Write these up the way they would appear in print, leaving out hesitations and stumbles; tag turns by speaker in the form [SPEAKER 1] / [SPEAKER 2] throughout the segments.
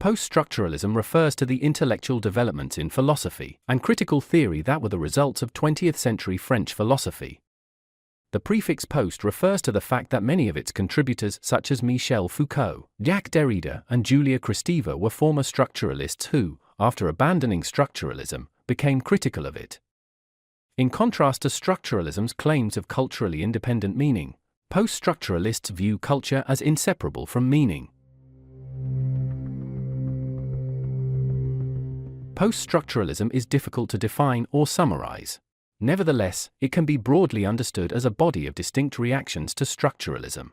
[SPEAKER 1] Post-structuralism refers to the intellectual developments in philosophy and critical theory that were the results of 20th-century French philosophy. The prefix post refers to the fact that many of its contributors, such as Michel Foucault, Jacques Derrida, and Julia Kristeva, were former structuralists who, after abandoning structuralism, became critical of it. In contrast to structuralism's claims of culturally independent meaning, post-structuralists view culture as inseparable from meaning. Post-structuralism is difficult to define or summarize. Nevertheless, it can be broadly understood as a body of distinct reactions to structuralism.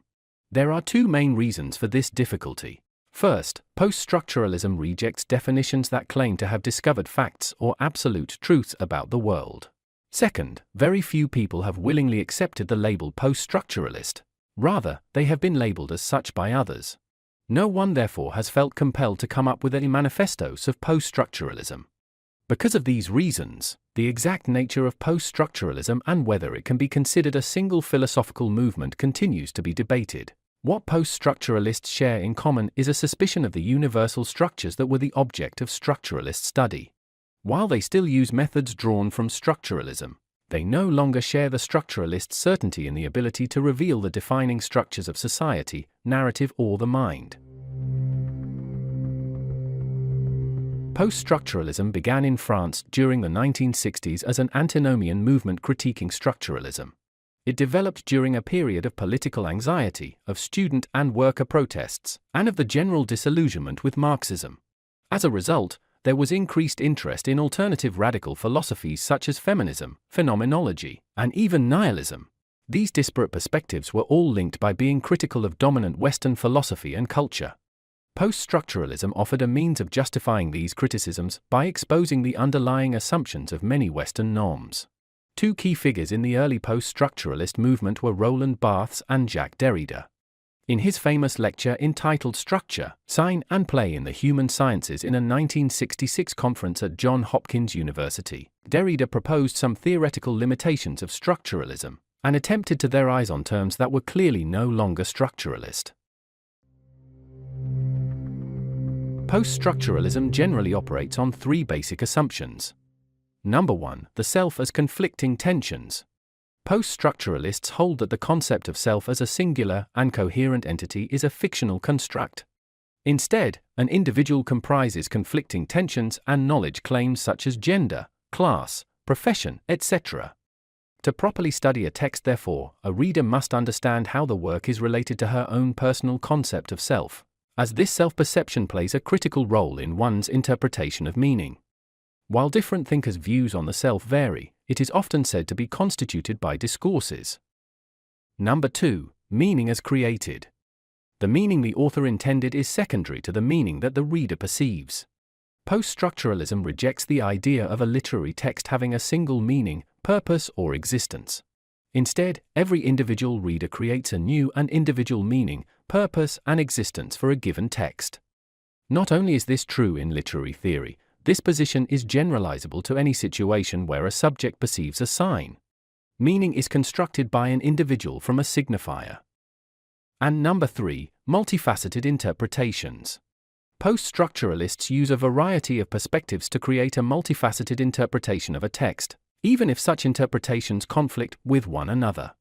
[SPEAKER 1] There are two main reasons for this difficulty. First, post-structuralism rejects definitions that claim to have discovered facts or absolute truths about the world. Second, very few people have willingly accepted the label post-structuralist. Rather, they have been labeled as such by others. No one therefore has felt compelled to come up with any manifestos of post-structuralism. Because of these reasons, the exact nature of post-structuralism and whether it can be considered a single philosophical movement continues to be debated. What post-structuralists share in common is a suspicion of the universal structures that were the object of structuralist study. While they still use methods drawn from structuralism, they no longer share the structuralists' certainty in the ability to reveal the defining structures of society, narrative, or the mind. Post-structuralism began in France during the 1960s as an antinomian movement critiquing structuralism. It developed during a period of political anxiety, of student and worker protests, and of the general disillusionment with Marxism. As a result, there was increased interest in alternative radical philosophies such as feminism, phenomenology, and even nihilism. These disparate perspectives were all linked by being critical of dominant Western philosophy and culture. Post-structuralism offered a means of justifying these criticisms by exposing the underlying assumptions of many Western norms. Two key figures in the early post-structuralist movement were Roland Barthes and Jacques Derrida. In his famous lecture entitled Structure, Sign and Play in the Human Sciences in a 1966 conference at Johns Hopkins University, Derrida proposed some theoretical limitations of structuralism, and attempted to theorize on terms that were clearly no longer structuralist. Post-structuralism generally operates on three basic assumptions. Number 1, the self as conflicting tensions. Post-structuralists hold that the concept of self as a singular and coherent entity is a fictional construct. Instead, an individual comprises conflicting tensions and knowledge claims such as gender, class, profession, etc. To properly study a text, therefore, a reader must understand how the work is related to her own personal concept of self, as this self-perception plays a critical role in one's interpretation of meaning. While different thinkers' views on the self vary, it is often said to be constituted by discourses. Number 2, meaning as created. The meaning the author intended is secondary to the meaning that the reader perceives. Post-structuralism rejects the idea of a literary text having a single meaning, purpose, or existence. Instead, every individual reader creates a new and individual meaning, purpose, and existence for a given text. Not only is this true in literary theory, this position is generalizable to any situation where a subject perceives a sign. Meaning is constructed by an individual from a signifier. And number 3, multifaceted interpretations. Post-structuralists use a variety of perspectives to create a multifaceted interpretation of a text, even if such interpretations conflict with one another.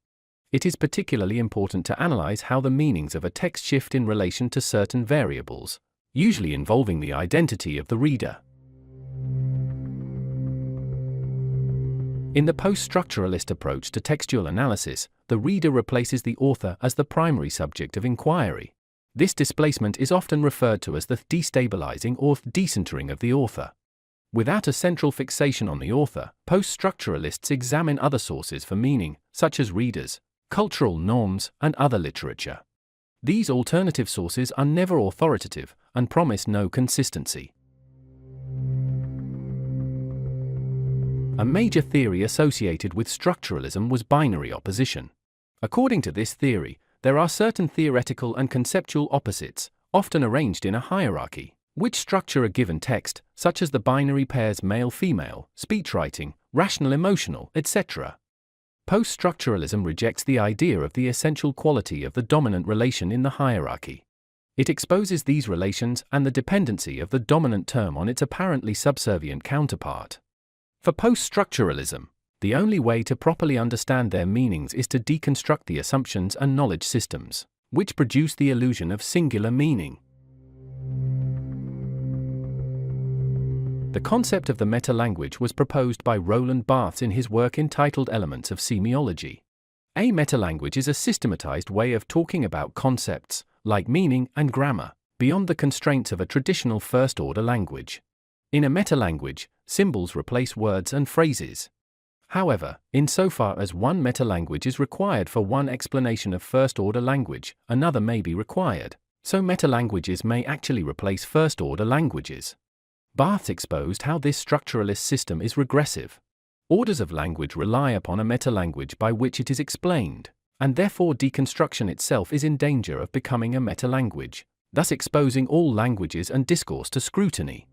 [SPEAKER 1] It is particularly important to analyze how the meanings of a text shift in relation to certain variables, usually involving the identity of the reader. In the post-structuralist approach to textual analysis, the reader replaces the author as the primary subject of inquiry. This displacement is often referred to as the destabilizing or decentering of the author. Without a central fixation on the author, post-structuralists examine other sources for meaning, such as readers, cultural norms, and other literature. These alternative sources are never authoritative and promise no consistency. A major theory associated with structuralism was binary opposition. According to this theory, there are certain theoretical and conceptual opposites, often arranged in a hierarchy, which structure a given text, such as the binary pairs male-female, speechwriting, rational-emotional, etc. Post-structuralism rejects the idea of the essential quality of the dominant relation in the hierarchy. It exposes these relations and the dependency of the dominant term on its apparently subservient counterpart. For post-structuralism, the only way to properly understand their meanings is to deconstruct the assumptions and knowledge systems, which produce the illusion of singular meaning. The concept of the meta-language was proposed by Rowland Barthes in his work entitled Elements of Semiology. A meta-language is a systematized way of talking about concepts, like meaning and grammar, beyond the constraints of a traditional first-order language. In a meta-language, symbols replace words and phrases. However, insofar as one meta-language is required for one explanation of first-order language, another may be required, so meta-languages may actually replace first-order languages. Barthes exposed how this structuralist system is regressive. Orders of language rely upon a meta-language by which it is explained, and therefore deconstruction itself is in danger of becoming a meta-language, thus exposing all languages and discourse to scrutiny.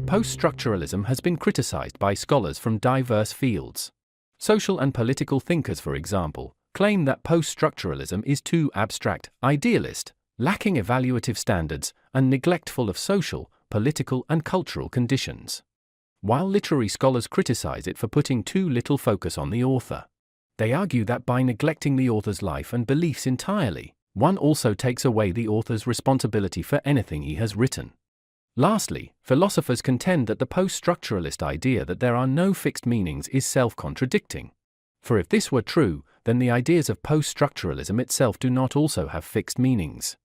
[SPEAKER 1] Post-structuralism has been criticized by scholars from diverse fields. Social and political thinkers, for example, claim that post-structuralism is too abstract, idealist, lacking evaluative standards, and neglectful of social, political, and cultural conditions. While literary scholars criticize it for putting too little focus on the author. They argue that by neglecting the author's life and beliefs entirely, one also takes away the author's responsibility for anything he has written. Lastly, philosophers contend that the post-structuralist idea that there are no fixed meanings is self-contradicting. For if this were true, then the ideas of post-structuralism itself do not also have fixed meanings.